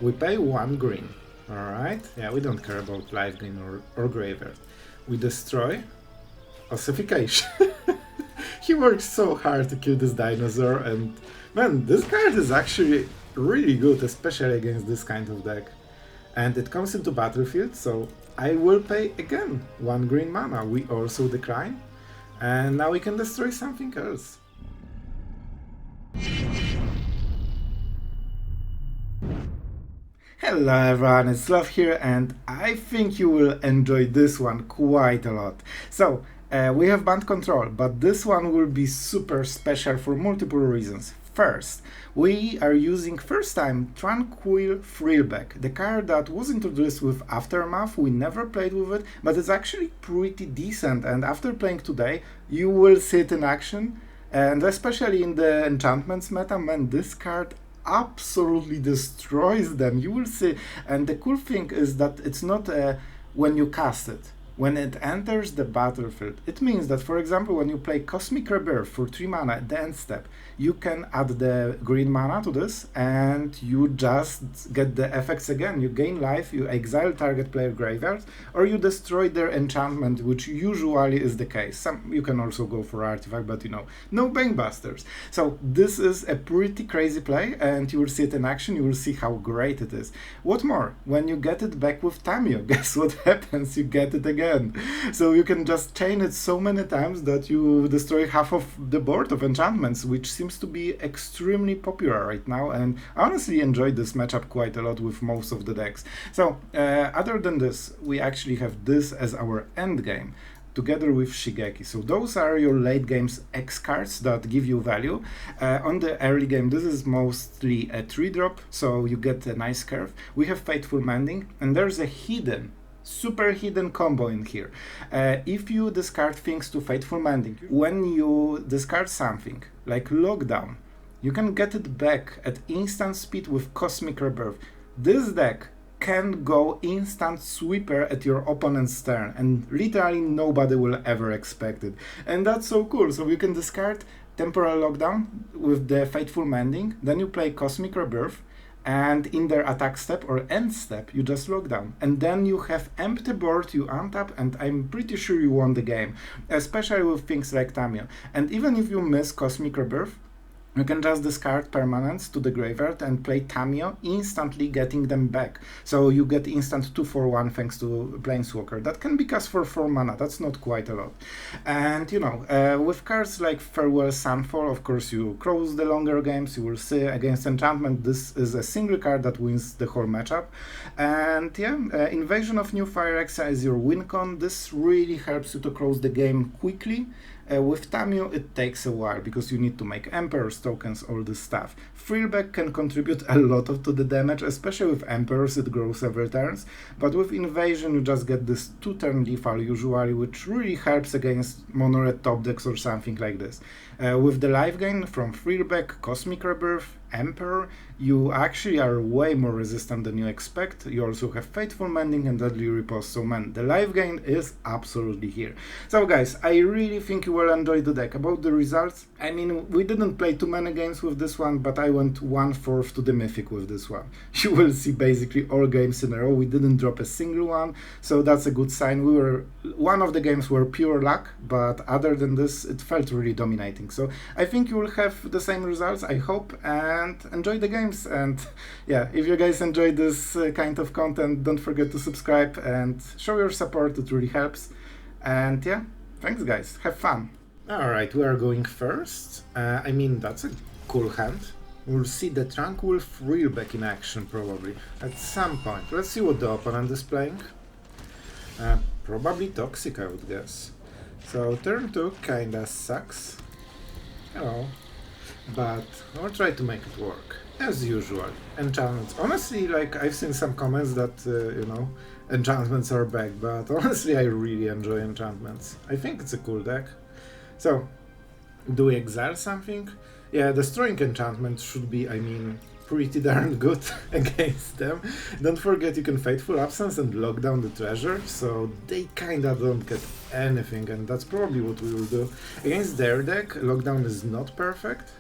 We pay 1 green. Alright, yeah, we don't care about Lifegain or Graveyard. We destroy Ossification. He works so hard to kill this dinosaur, and man, this card is actually really good, especially against this kind of deck. And it comes into battlefield, so I will pay again 1 green mana. We also decline, and now we can destroy something else. Hello everyone, it's Sloth here, and I think you will enjoy this one quite a lot. So, we have Bant Control, but this one will be super special for multiple reasons. First, we are using first time Tranquil Frillback, the card that was introduced with Aftermath. We never played with it, but it's actually pretty decent, and after playing today, you will see it in action, and especially in the enchantments meta, man, this card absolutely destroys them, you will see. And the cool thing is that it's not when you cast it. When it enters the battlefield, it means that, for example, when you play Cosmic Rebirth for 3 mana at the end step, you can add the green mana to this and you just get the effects again. You gain life, you exile target player graveyard, or you destroy their enchantment, which usually is the case. You can also go for artifact, but you know, no Banebusters. So this is a pretty crazy play, and you will see it in action, you will see how great it is. What more, when you get it back with Tamiyo, guess what happens? You get it again. So you can just chain it so many times that you destroy half of the board of enchantments, which seems to be extremely popular right now, and I honestly enjoyed this matchup quite a lot with most of the decks. So other than this, we actually have this as our end game together with Shigeki. So those are your late game's X cards that give you value. On the early game, this is mostly a 3-drop, so you get a nice curve. We have Fateful Mending, and there's a super hidden combo in here. If you discard things to Fateful Mending, when you discard something like Lockdown, you can get it back at instant speed with Cosmic Rebirth. This deck can go instant sweeper at your opponent's turn, and literally nobody will ever expect it. And that's so cool. So you can discard Temporal Lockdown with the Fateful Mending, then you play Cosmic Rebirth, and in their attack step or end step, you just lock down. And then you have empty board, you untap, and I'm pretty sure you won the game, especially with things like Tamiyo. And even if you miss Cosmic Rebirth, you can just discard permanents to the graveyard and play Tamiyo, instantly getting them back. So you get instant 2-for-1 thanks to Planeswalker. That can be cast for 4 mana, that's not quite a lot. And you know, with cards like Farewell Sunfall, of course you close the longer games, you will see against enchantment, this is a single card that wins the whole matchup. And yeah, Invasion of New Fire Exa is your win con. This really helps you to close the game quickly. With Tamiyo, it takes a while because you need to make Emperor's tokens, all this stuff. Frillback can contribute a lot to the damage, especially with Emperors, it grows every turns. But with Invasion, you just get this 2-turn lethal usually, which really helps against mono-red top decks or something like this. With the Lifegain from Frillback, Cosmic Rebirth, Emperor, you actually are way more resistant than you expect. You also have Fateful Mending and Deadly Riposte, so man, the Lifegain is absolutely here. So guys, I really think you will enjoy the deck. About the results, I mean, we didn't play too many games with this one, but I went 1/4 to the Mythic with this one. You will see basically all games in a row. We didn't drop a single one, so that's a good sign. One of the games were pure luck, but other than this, it felt really dominating. So I think you will have the same results, I hope, and enjoy the games. And yeah, if you guys enjoy this kind of content, don't forget to subscribe and show your support, it really helps. And yeah, thanks guys, have fun. Alright, we are going first. I mean, that's a cool hand. We'll see the Tranquil Frillback in action probably at some point. Let's see what the opponent is playing. Probably Toxic, I would guess. So turn 2 kinda sucks. Hello. But I'll try to make it work, as usual. Enchantments. Honestly, like, I've seen some comments that, you know, enchantments are back, but honestly, I really enjoy enchantments. I think it's a cool deck. So, do we exile something? Yeah, destroying enchantments should be, I mean, pretty darn good against them. Don't forget you can Fateful Absence and lock down the treasure, so they kinda don't get anything, and that's probably what we will do. Against their deck, lockdown is not perfect.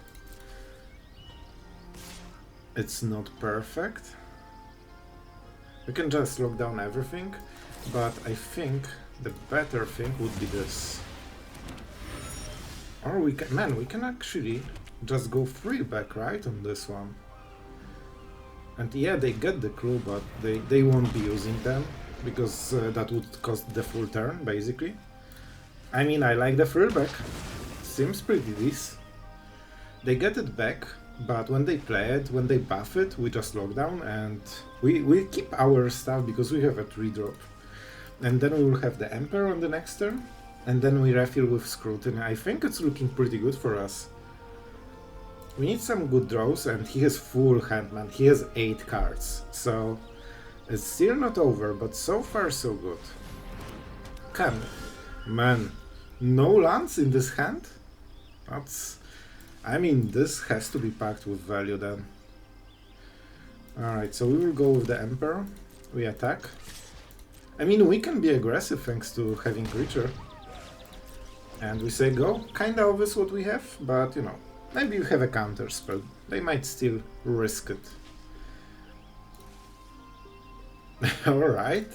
It's not perfect. We can just lock down everything, but I think the better thing would be this. Or we can, man, we can actually just go Frillback, right, on this one. And yeah, they get the crew, but they won't be using them, because that would cost the full turn, basically. I mean, I like the Frillback. Seems pretty decent. They get it back, but when they play it, when they buff it, we just lock down, and we keep our stuff because we have a 3-drop. And then we will have the Emperor on the next turn, and then we refill with Scrutiny. I think it's looking pretty good for us. We need some good draws, and he has full hand, man. He has 8 cards, so it's still not over, but so far so good. Come, man, no lands in this hand? That's... I mean, this has to be packed with value then. Alright, so we will go with the Emperor. We attack. I mean, we can be aggressive thanks to having creature. And we say go. Kinda obvious what we have, but you know, maybe you have a counter spell. They might still risk it. Alright.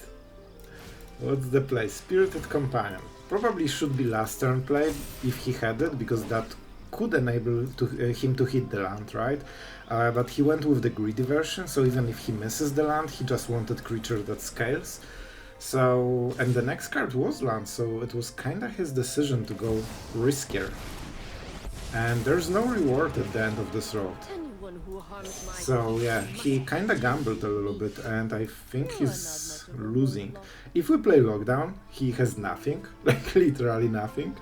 What's the play? Spirited Companion. Probably should be last turn play if he had it, because that could enable him to hit the land, right? But he went with the greedy version, so even if he misses the land, he just wanted creature that scales. So, and the next card was land, so it was kinda his decision to go riskier. And there's no reward at the end of this road. So yeah, he kinda gambled a little bit, and I think he's losing. If we play Lockdown, he has nothing, like literally nothing.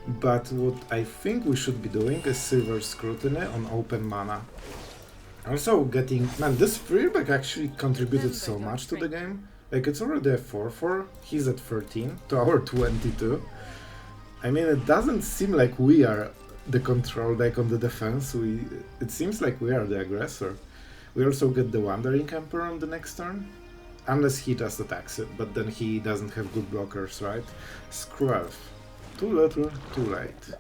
But what I think we should be doing is Silver Scrutiny on open mana. Also getting... Man, this Frillback actually contributed so much to the game. Like, it's already a 4-4, he's at 13, to our 22. I mean, it doesn't seem like we are the control deck on the defense, it seems like we are the aggressor. We also get the Wandering Emperor on the next turn. Unless he just attacks it, but then he doesn't have good blockers, right? Scruff. Too little, too late.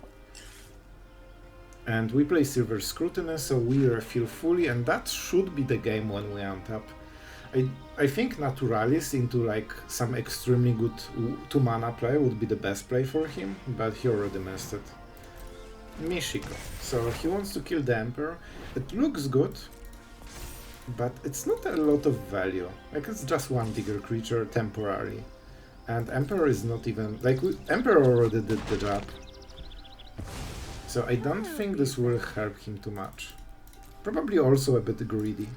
And we play Silver Scrutiny, so we refill fully, and that should be the game when we untap. I think Naturalis into like some extremely good 2-mana play would be the best play for him, but he already missed it. Michiko. So he wants to kill the Emperor. It looks good, but it's not a lot of value. Like, it's just one bigger creature temporarily. And Emperor is not even... like, Emperor already did the job. So I don't think this will help him too much. Probably also a bit greedy.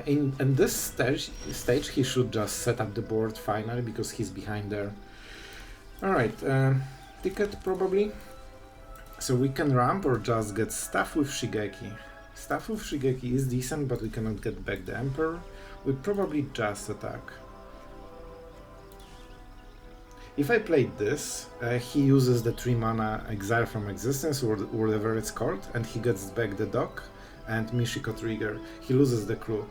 In this stage he should just set up the board finally, because he's behind there. Alright, Thicket probably. So we can ramp or just get stuff with Shigeki. Stuff with Shigeki is decent, but we cannot get back the Emperor. We probably just attack. If I played this, he uses the 3-mana Exile from Existence, or whatever it's called, and he gets back the dock and Michiko trigger. He loses the crew.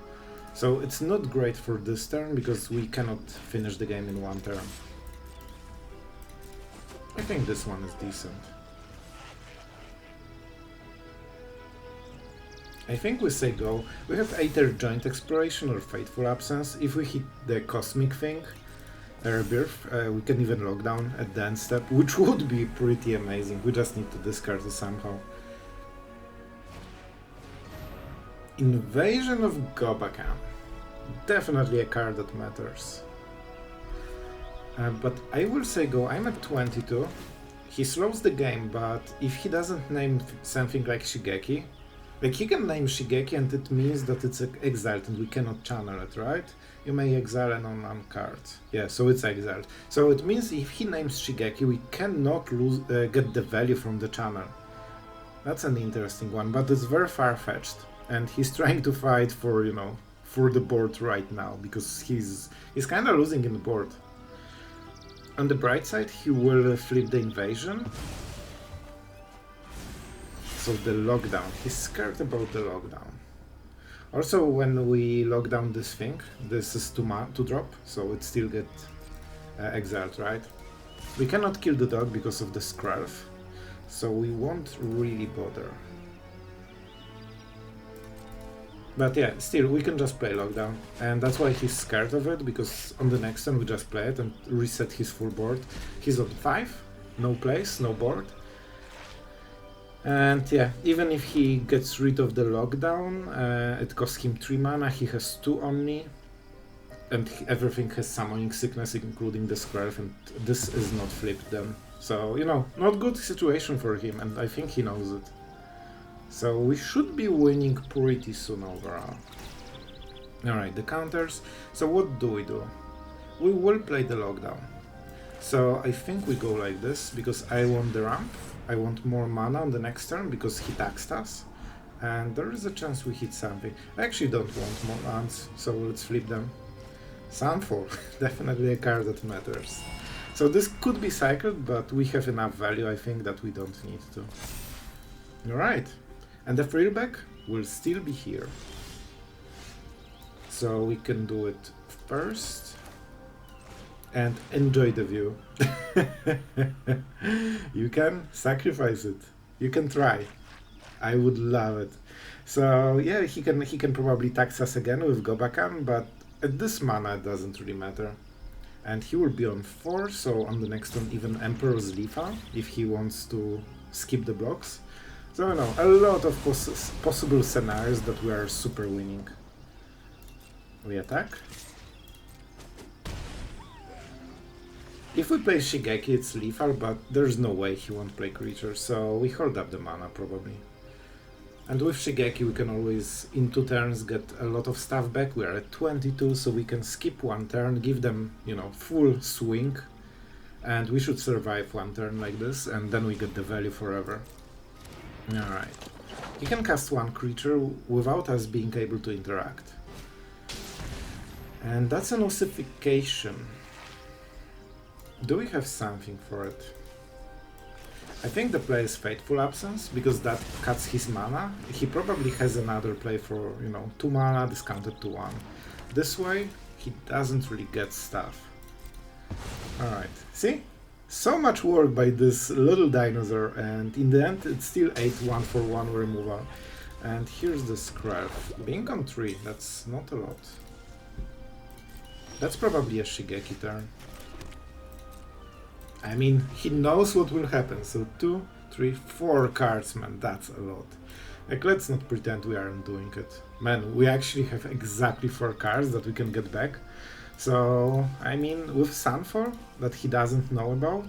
So it's not great for this turn, because we cannot finish the game in one turn. I think this one is decent. I think we say go. We have either Joint Exploration or Fateful Absence. If we hit the Cosmic thing, Rebirth, we can even lock down at the end step, which would be pretty amazing. We just need to discard it somehow. Invasion of Gobakan. Definitely a card that matters. But I will say go. I'm at 22. He slows the game, but if he doesn't name something like Shigeki, like he can name Shigeki and it means that it's exiled and we cannot channel it, right? You may exile an unarmed card. Yeah, so it's exiled. So it means if he names Shigeki, we cannot lose, get the value from the channel. That's an interesting one, but it's very far-fetched. And he's trying to fight for, you know, for the board right now, because he's kind of losing in the board. On the bright side, he will flip the invasion. So the lockdown, he's scared about the lockdown. Also, when we lock down this thing, this is 2 drop, so it still get exiled, right? We cannot kill the dog because of the Scrolf, so we won't really bother. But yeah, still, we can just play Lockdown. And that's why he's scared of it, because on the next turn we just play it and reset his full board. He's on 5, no place, no board. And yeah, even if he gets rid of the Lockdown, it costs him 3 mana, he has 2 only. And everything has Summoning Sickness, including the Scarf, and this is not flipped then. So, you know, not good situation for him, and I think he knows it. So we should be winning pretty soon overall. Alright, the counters. So what do? We will play the Lockdown. So I think we go like this, because I want the ramp. I want more mana on the next turn, because he taxed us. And there is a chance we hit something. I actually don't want more lands, so let's flip them. Sunfall, definitely a card that matters. So this could be cycled, but we have enough value, I think, that we don't need to. Alright. And the Frillback will still be here. So we can do it first and enjoy the view. You can sacrifice it. You can try. I would love it. So yeah, he can probably tax us again with Gobakan, but at this mana it doesn't really matter. And he will be on 4, so on the next one even Emperor's Leafa, if he wants to skip the blocks. So you know, a lot of possible scenarios that we are super winning. We attack. If we play Shigeki, it's lethal, but there's no way he won't play creatures, so we hold up the mana probably. And with Shigeki we can always, in 2 turns, get a lot of stuff back. We are at 22, so we can skip 1 turn, give them, you know, full swing, and we should survive 1 turn like this, and then we get the value forever. Alright. He can cast 1 creature without us being able to interact. And that's an ossification. Do we have something for it? I think the play is Fateful Absence, because that cuts his mana. He probably has another play for, you know, 2 mana discounted to 1. This way, he doesn't really get stuff. Alright, see? So much work by this little dinosaur, and in the end it still ate 1 for 1 removal. And here's the Scarf. Being on 3, that's not a lot. That's probably a Shigeki turn. I mean, he knows what will happen, so 2, 3, 4 cards, man, that's a lot. Like, let's not pretend we aren't doing it. Man, we actually have exactly 4 cards that we can get back. So, I mean, with Sunfall, that he doesn't know about,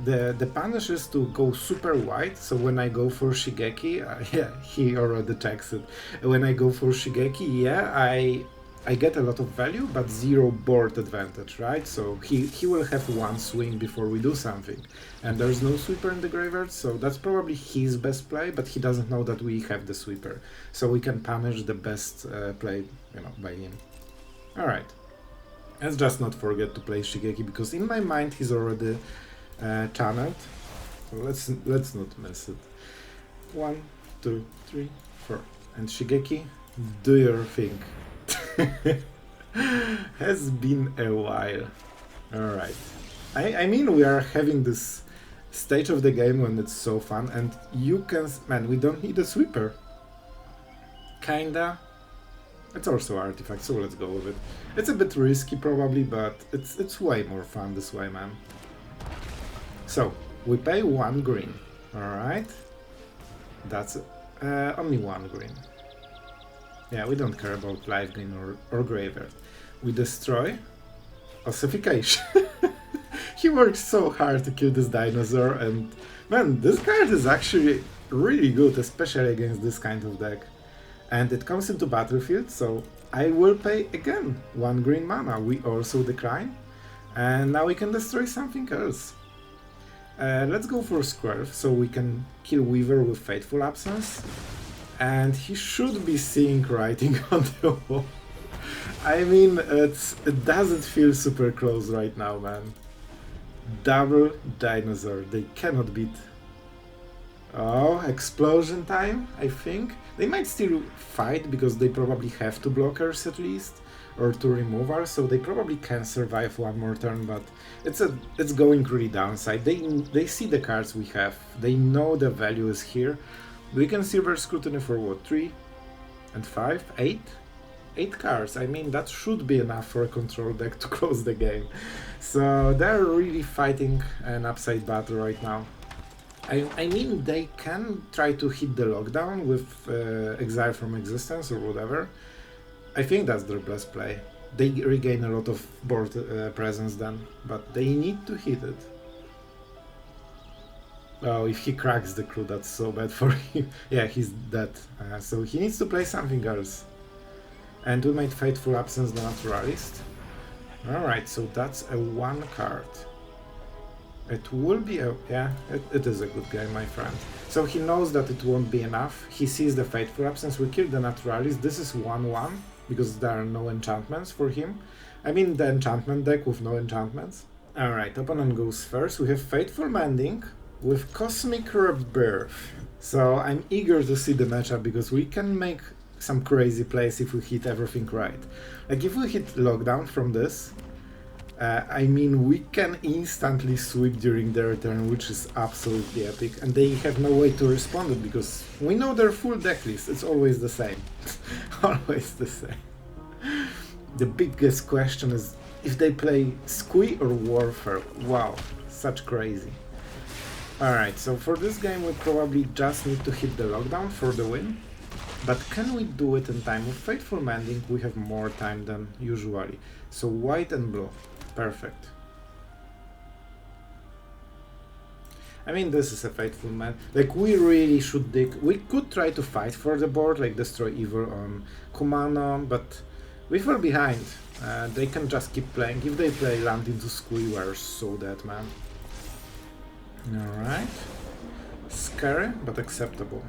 the punish is to go super wide, so when I go for Shigeki, yeah, he already checks it. When I go for Shigeki, yeah, I get a lot of value, but 0 board advantage, right? So he will have 1 swing before we do something. And there's no sweeper in the graveyard, so that's probably his best play, but he doesn't know that we have the sweeper. So we can punish the best play, you know, by him. Alright. Let's just not forget to play Shigeki, because in my mind he's already channeled. So let's not miss it. 1, 2, 3, 4. And Shigeki, do your thing. Has been a while. Alright. I mean, we are having this stage of the game when it's so fun, and you can... Man, we don't need a sweeper. Kinda. It's also artifact, so let's go with it. It's a bit risky probably, but it's way more fun this way, man. So, we pay 1 green. Alright. That's only 1 green. Yeah, we don't care about Lifegain or Graveyard. We destroy Ossification. He works so hard to kill this dinosaur, and man, this card is actually really good, especially against this kind of deck. And it comes into battlefield, so I will pay again 1 green mana. We also decline, and now we can destroy something else. Let's go for Scarf, so we can kill Weaver with Fateful Absence. And he should be seeing writing on the wall. I mean, it doesn't feel super close right now, man. Double dinosaur, they cannot beat. Oh, explosion time, I think. They might still fight, because they probably have 2 blockers at least, or 2 removers, so they probably can survive 1 more turn, but it's going really downside. They see the cards we have, they know the value is here. We can Silver Scrutiny for what, 3? And 5, 8? 8 cards. I mean, that should be enough for a control deck to close the game. So they're really fighting an upside battle right now. I mean, they can try to hit the lockdown with Exile from Existence or whatever. I think that's their best play. They regain a lot of board presence then, but they need to hit it. Oh, if he cracks the crew, that's so bad for him. Yeah, he's dead. So he needs to play something else. And we made Fateful Absence the Naturalist. Alright, so that's a 1 card. It will be a... yeah, it is a good game, my friend. So he knows that it won't be enough. He sees the Fateful Absence. We kill the Naturalist. This is 1-1, because there are no enchantments for him. I mean the enchantment deck with no enchantments. Alright, opponent goes first. We have Fateful Mending with Cosmic Rebirth. So I'm eager to see the matchup, because we can make some crazy plays if we hit everything right. Like if we hit lockdown from this, I mean, we can instantly sweep during their turn, which is absolutely epic, and they have no way to respond it because we know their full deck list. It's always the same. Always the same. The biggest question is if they play Squee or Warfare. Wow, such crazy. Alright, so for this game we probably just need to hit the lockdown for the win. But can we do it in time? With Fateful Mending we have more time than usually. So white and blue. Perfect. I mean, this is a Fateful Man. Like, we really should dig. We could try to fight for the board, like destroy Evil on Kumano, but we fall behind. They can just keep playing. If they play land into Squee, we're so dead, man. Alright. Scary, but acceptable.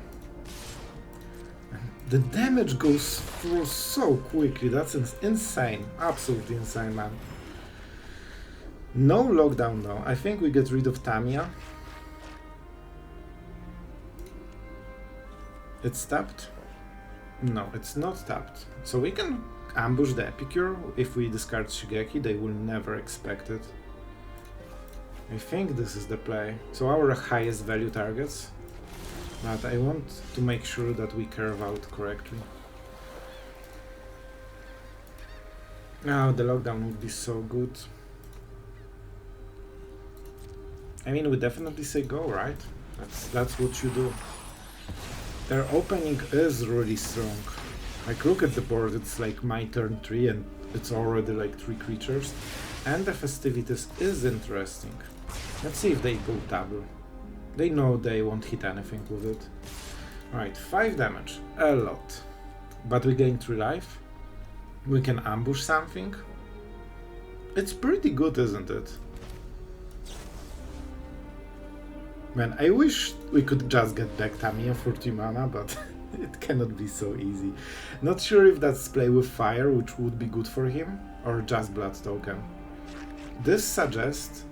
The damage goes through so quickly. That's insane. Absolutely insane, man. No lockdown though. I think we get rid of Tamiyo. It's tapped? No, it's not tapped. So we can ambush the Epicure. If we discard Shigeki, they will never expect it. I think this is the play. So our highest value targets. But I want to make sure that we curve out correctly. Now the lockdown would be so good. I mean, we definitely say go, right? That's what you do. Their opening is really strong. Like, look at the board, it's like my turn 3 and it's already like 3 creatures. And the Festivities is interesting. Let's see if they go double. They know they won't hit anything with it. Alright, 5 damage. A lot. But we gain 3 life. We can ambush something. It's pretty good, isn't it? Man, I wish we could just get back Tamiyo for 3 mana, but it cannot be so easy. Not sure if that's play with fire, which would be good for him, or just blood token. This suggests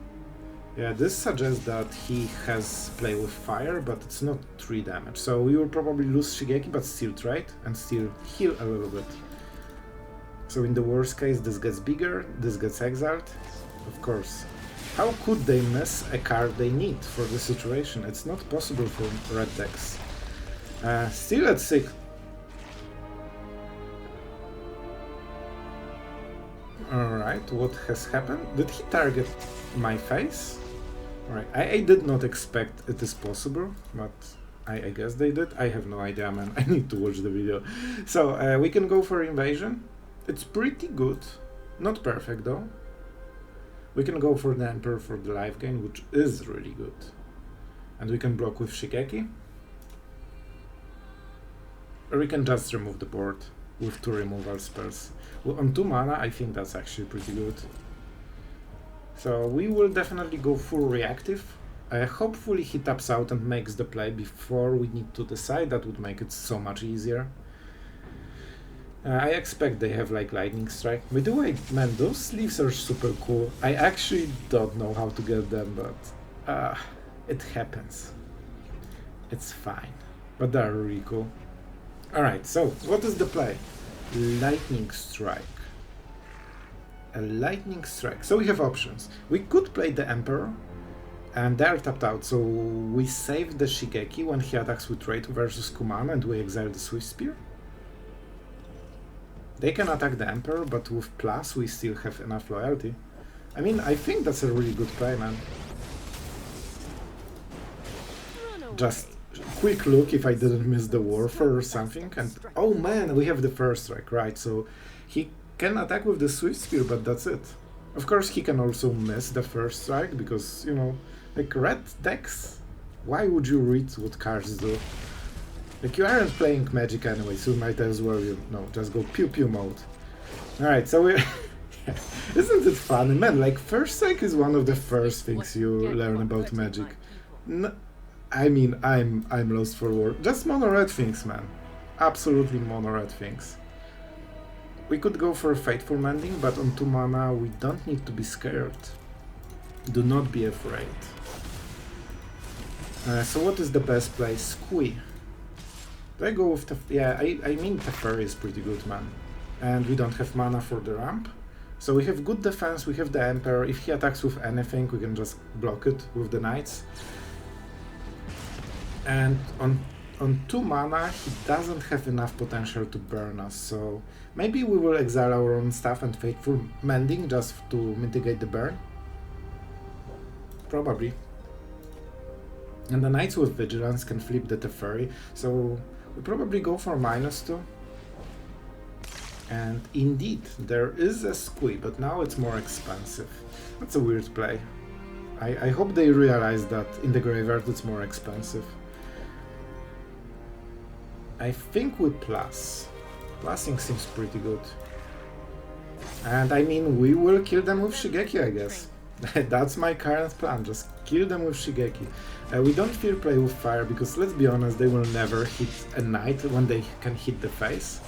that he has play with fire, but it's not 3 damage. So we will probably lose Shigeki, but still trade and still heal a little bit. So in the worst case, this gets bigger, this gets exiled. Of course. How could they miss a card they need for the situation? It's not possible for red decks. Still at 6. Alright, what has happened? Did he target my face? Alright, I did not expect it is possible, but I guess they did. I have no idea, man. I need to watch the video. So, we can go for invasion. It's pretty good. Not perfect, though. We can go for the Emperor for the Lifegain, which is really good. And we can block with Shigeki. Or we can just remove the board with 2 removal spells. Well, on 2 mana, I think that's actually pretty good. So we will definitely go full reactive. Hopefully he taps out and makes the play before we need to decide. That would make it so much easier. I expect they have like Lightning Strike. By the way, man, those sleeves are super cool. I actually don't know how to get them, but it happens. It's fine. But they're really cool. Alright, so what is the play? Lightning Strike. A Lightning Strike. So we have options. We could play the Emperor, and they're tapped out, so we save the Shigeki when he attacks with trade versus Kumano, and we exile the Swift Spear. They can attack the Emperor, but with plus we still have enough loyalty. I mean, I think that's a really good play, man. Just quick look if I didn't miss the Warfare or something, and oh man, we have the first strike, right? So he can attack with the Swift Spear, but that's it. Of course, he can also miss the first strike, because, you know, like red decks, why would you read what cards do? Like, you aren't playing Magic anyway, so you might as well, you know, just go pew pew mode. Alright, so we're... Isn't it funny? Man, like, first strike is one of the first things you learn about Magic. I mean, I'm lost for words. Just mono red things, man. Absolutely mono red things. We could go for a Fateful Mending, but on 2 mana we don't need to be scared. Do not be afraid. So what is the best play? Squee. Do I go with yeah, I mean Teferi is pretty good, man. And we don't have mana for the ramp. So we have good defense, we have the Emperor. If he attacks with anything, we can just block it with the Knights. And on 2 mana, he doesn't have enough potential to burn us, so maybe we will exile our own stuff and Fateful Mending just to mitigate the burn. Probably. And the Knights with Vigilance can flip the Teferi, so we probably go for -2. And indeed, there is a Squee, but now it's more expensive. That's a weird play. I hope they realize that in the graveyard it's more expensive. I think we plus. Plussing seems pretty good. And I mean, we will kill them with Shigeki, I guess. That's my current plan, just kill them with Shigeki. We don't fear play with fire, because let's be honest, they will never hit a knight when they can hit the face.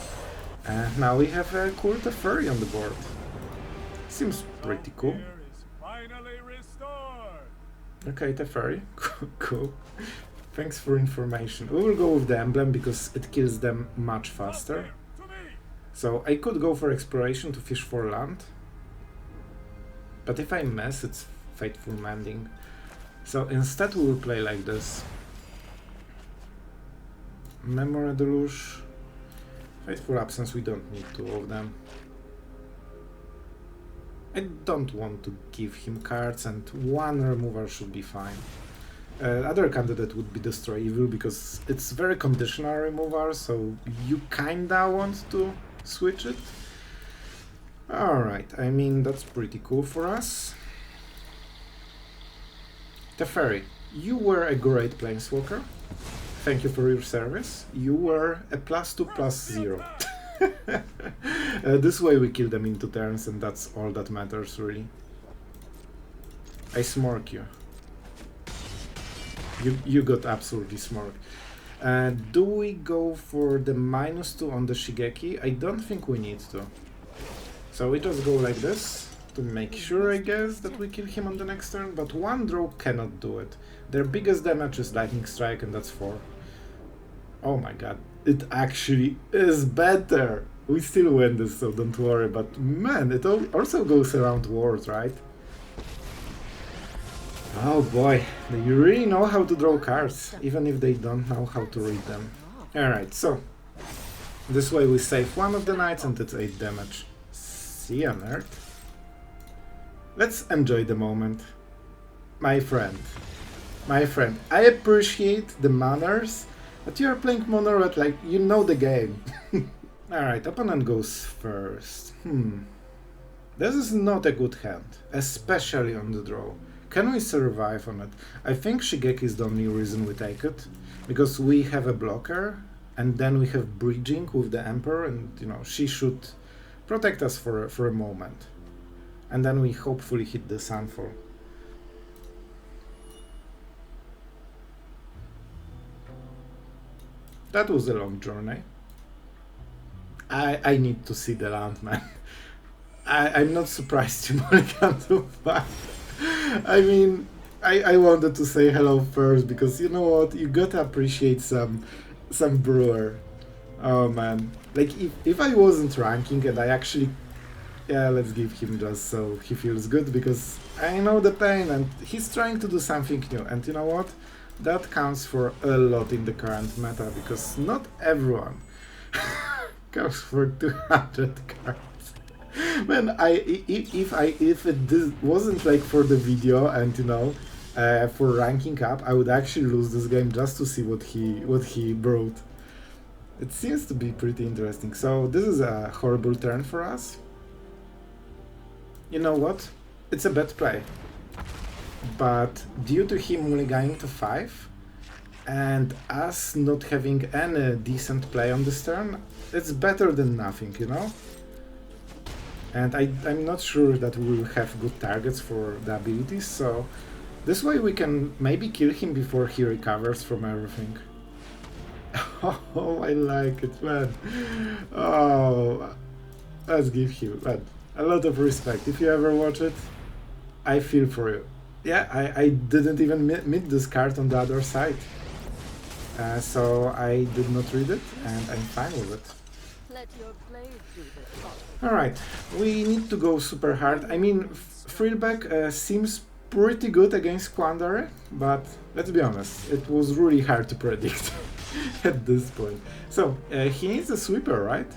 And now we have a cool Teferi on the board. Seems pretty cool. Okay, Teferi. Cool. Thanks for information. We will go with the emblem because it kills them much faster. So I could go for exploration to fish for land. But if I miss, it's Fateful Mending. So instead we will play like this. Memory Deluge. Fateful Absence, we don't need 2 of them. I don't want to give him cards, and 1 removal should be fine. Other candidate would be Destroy Evil, because it's very conditional removal, so you kinda want to switch it. Alright, I mean, that's pretty cool for us. Teferi, you were a great Planeswalker. Thank you for your service. You were a +2/+0. This way we kill them in 2 turns, and that's all that matters, really. I smork you. You got absolutely smorked. Do we go for the -2 on the Shigeki? I don't think we need to. So we just go like this to make sure, I guess, that we kill him on the next turn, but 1 draw cannot do it. Their biggest damage is Lightning Strike, and that's 4. Oh my god, it actually is better! We still win this, so don't worry, but man, it also goes around wards, right? Oh boy, they really know how to draw cards, even if they don't know how to read them. Alright, so this way we save 1 of the knights and it's 8 damage. See ya, nerd. Let's enjoy the moment. My friend, I appreciate the manners, but you're playing mono red like you know the game. Alright, opponent goes first. This is not a good hand, especially on the draw. Can we survive on it? I think Shigeki is the only reason we take it, because we have a blocker, and then we have bridging with the Emperor, and you know, she should protect us for a moment. And then we hopefully hit the Sunfall. That was a long journey. I need to see the land, man. I'm not surprised you mulligan to 5. I mean, I wanted to say hello first, because you know what, you gotta appreciate some brewer. Oh man, like if I wasn't ranking and I actually, yeah, let's give him just so he feels good, because I know the pain and he's trying to do something new, and you know what, that counts for a lot in the current meta, because not everyone Goes for 200 cards. Man, if it wasn't like for the video and you know for ranking up, I would actually lose this game just to see what he brought. It seems to be pretty interesting. So this is a horrible turn for us. You know what? It's a bad play. But due to him mulliganing to 5 and us not having any decent play on this turn, it's better than nothing, you know? And I'm not sure that we will have good targets for the abilities, so this way we can maybe kill him before he recovers from everything. Oh, I like it, man. Oh, let's give him a lot of respect. If you ever watch it, I feel for you. Yeah, I didn't even meet this card on the other side. So I did not read it, and I'm fine with it. Alright, we need to go super hard. I mean, Frillback seems pretty good against Quandary, but let's be honest, it was really hard to predict at this point. So, he needs a sweeper, right?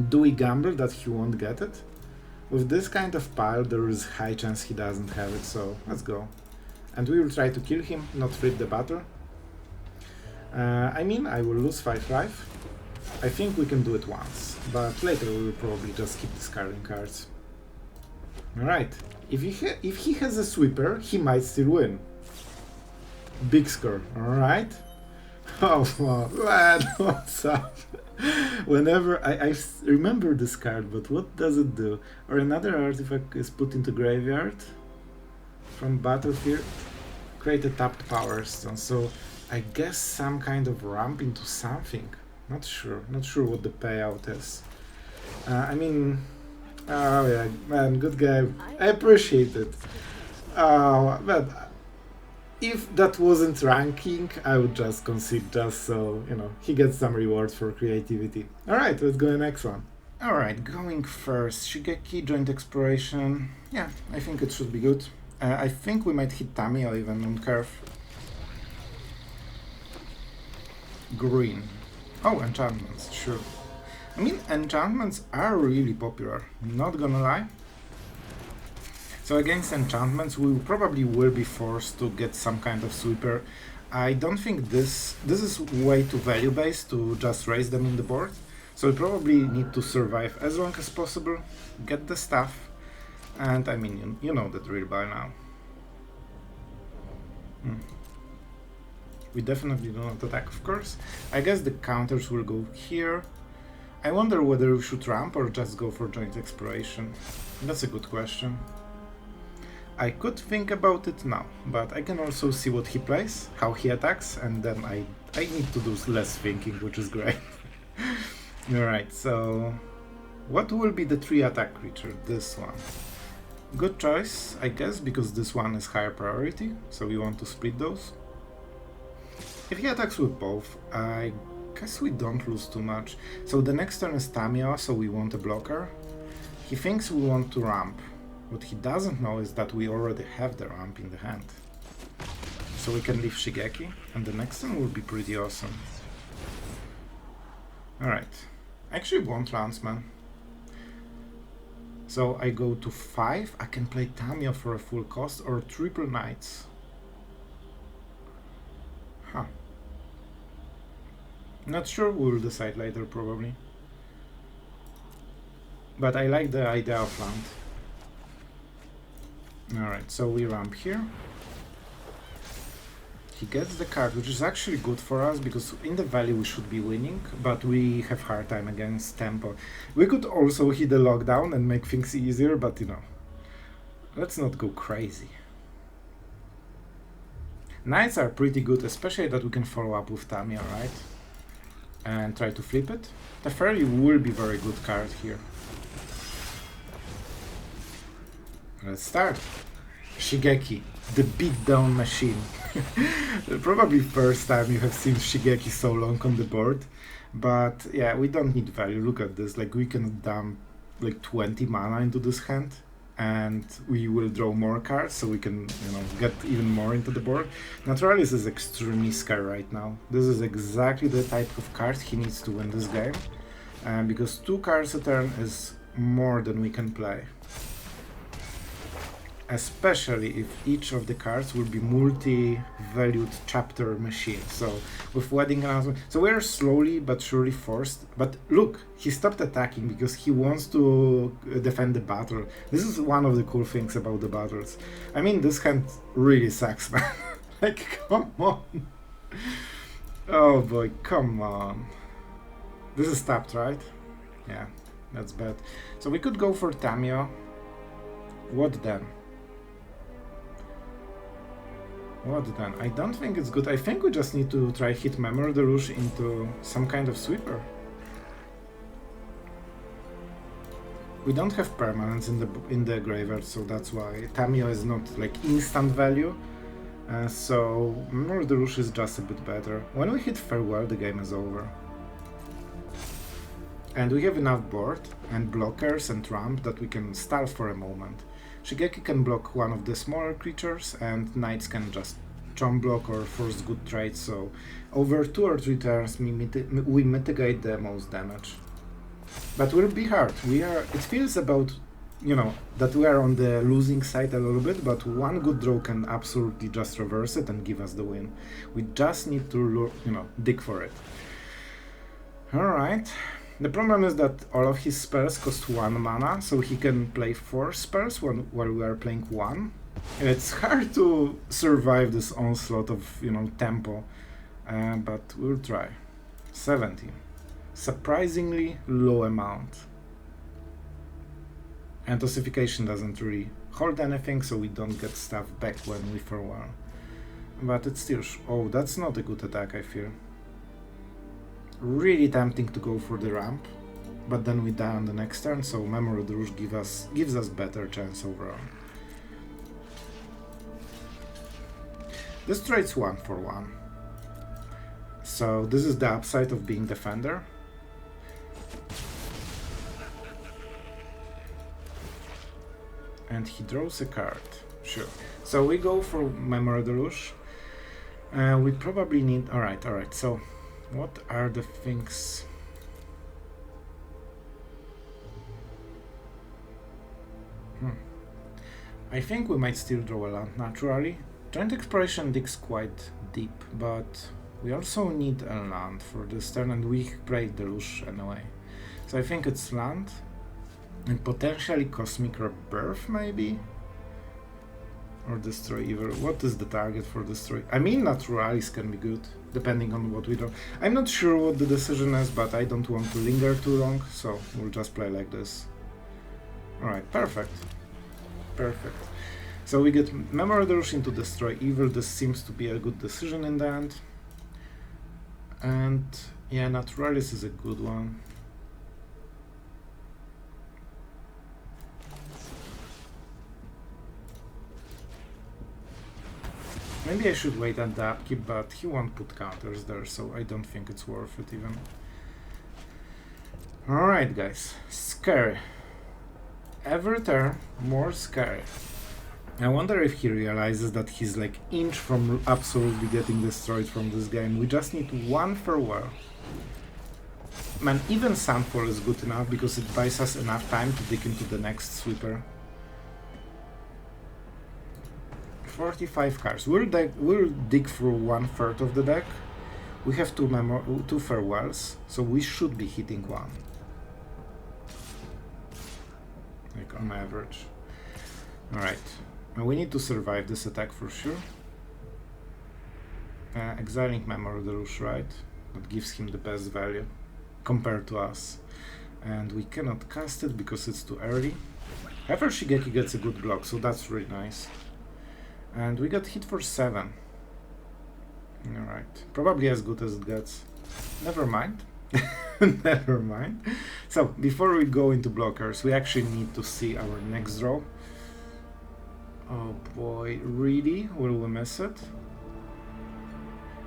Do we gamble that he won't get it? With this kind of pile, there is high chance he doesn't have it, so let's go. And we will try to kill him, not flip the battle. I mean, I will lose 5 life. I think we can do it once, but later we will probably just keep discarding cards. Alright, if he has a sweeper, he might still win. Big score, alright? Oh, man, what's up? Whenever I remember this card, but what does it do? Or another artifact is put into graveyard from battlefield, create a tapped power stone. So I guess some kind of ramp into something. Not sure what the payout is. I mean, oh yeah, man, good game. I appreciate it. But if that wasn't ranking, I would just concede just so, you know, he gets some rewards for creativity. Alright, let's go to the next one. Alright, going first, Shigeki, joint exploration. Yeah, I think it should be good. I think we might hit Tamiyo even on curve. Green. Oh, enchantments, sure. I mean, enchantments are really popular, not gonna lie. So against enchantments, we probably will be forced to get some kind of sweeper. I don't think this is way too value-based to just raise them in the board. So we probably need to survive as long as possible, get the stuff, and I mean, you know the drill by now. We definitely do not attack, of course. I guess the counters will go here. I wonder whether we should ramp or just go for joint exploration. That's a good question. I could think about it now, but I can also see what he plays, how he attacks, and then I need to do less thinking, which is great. Alright, so what will be the 3 attack creature? This one. Good choice, I guess, because this one is higher priority, so we want to split those. If he attacks with both, I guess we don't lose too much. So the next turn is Tamiyo, so we want a blocker. He thinks we want to ramp. What he doesn't know is that we already have the ramp in the hand. So we can leave Shigeki, and the next turn will be pretty awesome. Alright. I actually want Landsman. So I go to 5, I can play Tamiyo for a full cost, or triple Knights. Huh. Not sure, we'll decide later probably. But I like the idea of land. Alright, so we ramp here. He gets the card, which is actually good for us, because in the value we should be winning, but we have hard time against tempo. We could also hit the lockdown and make things easier, but you know, let's not go crazy. Knights are pretty good, especially that we can follow up with Tamiyo, right? And try to flip it. Teferi will be very good card here. Let's start. Shigeki, the beatdown machine. Probably first time you have seen Shigeki so long on the board. But yeah, we don't need value. Look at this. Like, we can dump like 20 mana into this hand, and we will draw more cards, so we can, you know, get even more into the board. Naturalis is extremely scary right now. This is exactly the type of card he needs to win this game. because 2 cards a turn is more than we can play. Especially if each of the cards will be multi-valued chapter machine. So with Wedding Announcement, so we're slowly but surely forced. But look, he stopped attacking because he wants to defend the battle. This is one of the cool things about the battles. I mean, this hand really sucks, man. Like, come on. Oh boy, come on. This is tapped, right? Yeah, that's bad. So we could go for Tamiyo. What then? What then? I don't think it's good. I think we just need to try hit Memory Deluge into some kind of sweeper. We don't have permanents in the graveyard, so that's why Tamiyo is not like instant value. So Memory Deluge is just a bit better. When we hit Farewell, the game is over. And we have enough board and blockers and ramp that we can stall for a moment. Shigeki can block one of the smaller creatures, and Knights can just chomp block or force good trades, so over 2 or 3 turns we mitigate the most damage. But will be hard. It feels about, you know, that we are on the losing side a little bit, but one good draw can absolutely just reverse it and give us the win. We just need to, you know, dig for it. Alright. The problem is that all of his spells cost 1 mana, so he can play 4 spells while we are playing 1. It's hard to survive this onslaught of, you know, tempo, but we'll try. 70. Surprisingly low amount. And Ossification doesn't really hold anything, so we don't get stuff back when we farewell. But it's still... oh, that's not a good attack, I feel. Really tempting to go for the ramp, but then we die on the next turn, so Memory Deluge gives us better chance overall. This trade's 1 for 1. So this is the upside of being defender. And he draws a card. Sure. So we go for Memory Deluge. We probably need... Alright, so what are the things? I think we might still draw a land naturally. Giant Exploration digs quite deep, but we also need a land for this turn, and we play Deluge anyway. So I think it's land, and potentially Cosmic Rebirth maybe? Or Destroy Evil. What is the target for Destroy? I mean, Naturalis can be good, depending on what we do. I'm not sure what the decision is, but I don't want to linger too long, so we'll just play like this. Alright, perfect. Perfect. So we get Memory Deluge into Destroy Evil. This seems to be a good decision in the end. And yeah, Naturalis is a good one. Maybe I should wait at the upkeep, but he won't put counters there, so I don't think it's worth it even. Alright guys, scary. Every turn, more scary. I wonder if he realizes that he's like inch from absolutely getting destroyed from this game. We just need one farewell. Man, even Sunfall is good enough because it buys us enough time to dig into the next sweeper. 45 cards. We'll dig through 1/3 of the deck. We have two farewells, so we should be hitting one. Like on average. Alright. Now we need to survive this attack for sure. Exiling Memory Deluge, right? That gives him the best value compared to us. And we cannot cast it because it's too early. However, Shigeki gets a good block, so that's really nice. And we got hit for 7. Alright. Probably as good as it gets. Never mind. Never mind. So, before we go into blockers, we actually need to see our next draw. Oh boy, really? Will we miss it?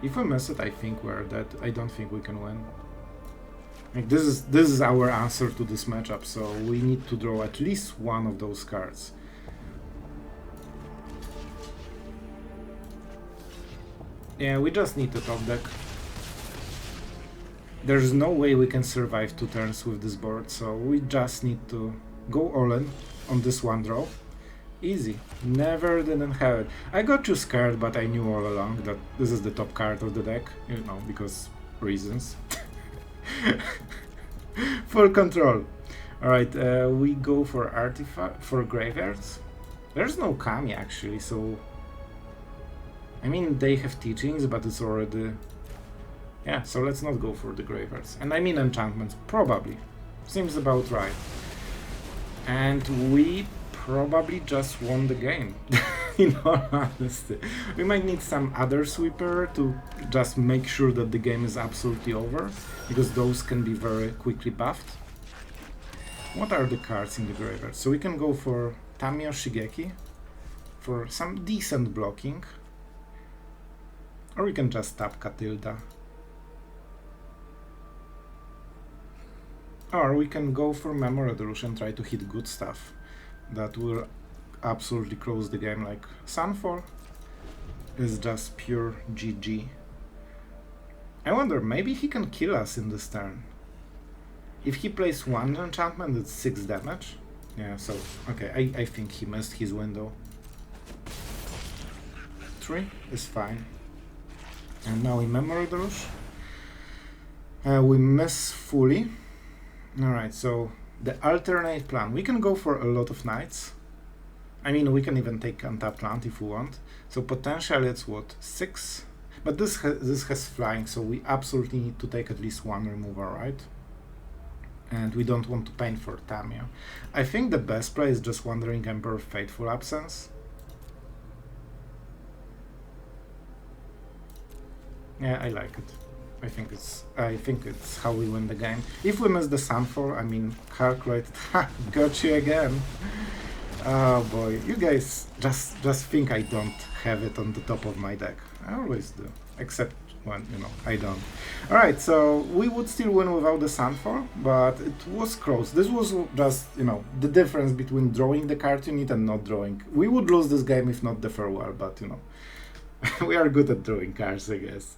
If we miss it, I think we're dead. I don't think we can win. Like, this is our answer to this matchup, so we need to draw at least one of those cards. Yeah, we just need the top deck. There's no way we can survive 2 turns with this board, so we just need to go all in on this one draw. Easy. Never didn't have it. I got too scared, but I knew all along that this is the top card of the deck, you know, because reasons. Full control. Alright, we go for artifact, for graveyards. There's no Kami actually, so... I mean, they have teachings, but it's already... Yeah, so let's not go for the graveyards. And I mean enchantments, probably. Seems about right. And we probably just won the game, in all honesty. We might need some other sweeper to just make sure that the game is absolutely over, because those can be very quickly buffed. What are the cards in the graveyard? So we can go for Tamiyo Shigeki for some decent blocking, or we can just tap Catilda. Or we can go for Memory Deluge and try to hit good stuff that will absolutely close the game, like Sunfall is just pure GG. I wonder, maybe he can kill us in this turn. If he plays 1 enchantment, it's 6 damage. Yeah, so, okay, I think he missed his window. 3 is fine. And now we Memory Deluge. We miss fully. Alright, so the alternate plan. We can go for a lot of knights. I mean, we can even take untapped land if we want. So potentially it's what, 6? But this has flying, so we absolutely need to take at least 1 removal, right? And we don't want to pain for Tamiyo. I think the best play is just Wandering Emperor Fateful Absence. Yeah, I like it. I think it's how we win the game. If we miss the Sunfall, I mean, calculated. Ha! Got you again. Oh boy, you guys just think I don't have it on the top of my deck. I always do, except when, you know, I don't. Alright, so we would still win without the Sunfall, but it was close. This was just, you know, the difference between drawing the card you need and not drawing. We would lose this game if not the farewell, but, you know, we are good at drawing cards, I guess.